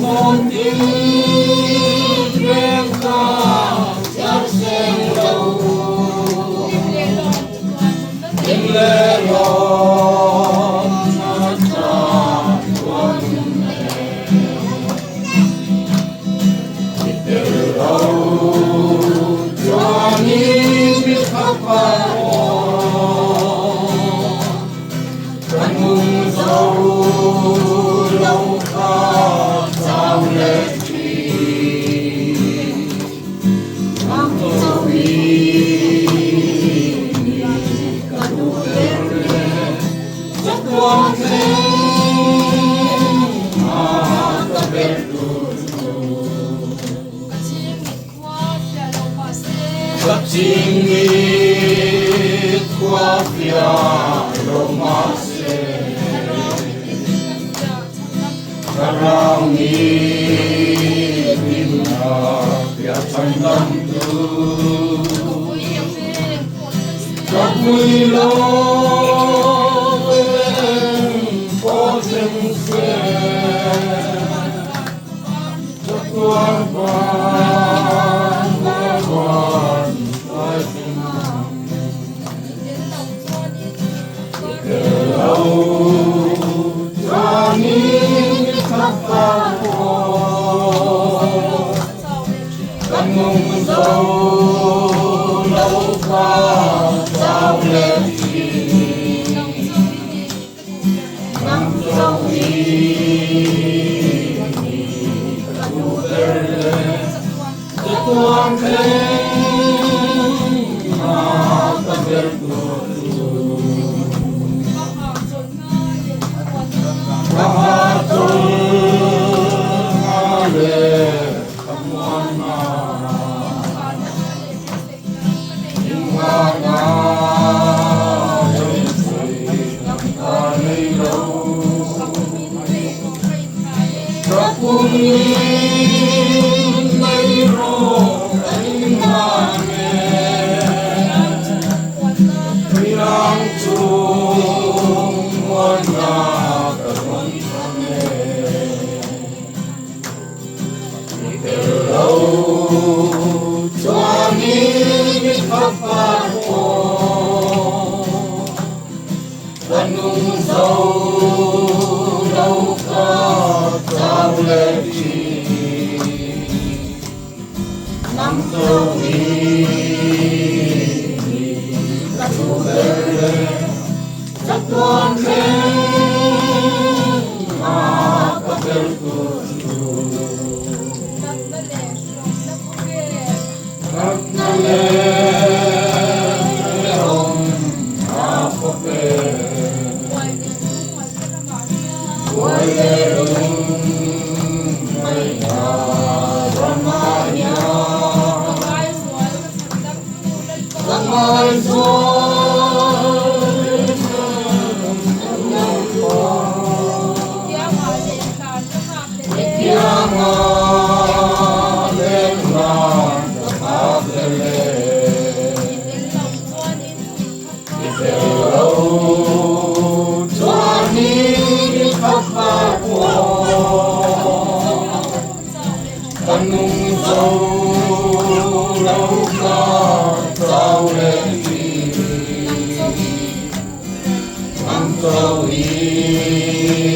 một tiếng đêm ca chợt sen lâu tiếng lệ lon ngát tràn cuốn mê từ đâu cho những biết khóc và căn mùng dâu lâu khát sao lệ chi nắng dâu đi cả đủ đêm rất quan thế mà ta biết gặp chim nghít qua phía lô ma Karang ibina ya chandam tu Kapui lo potem se Jatuan pan lawan căn mùng dâu lâu khát sao lệ chi nắng dâu đi cả đủ đêm rất quan thế mà ta biết Nung dâu lâu khát sao lệ chi nắng dâu đi cả đủ đêm rất quan thế mà ta biết căn nung dâu lâu khát sao lệ chi nắng dâu đi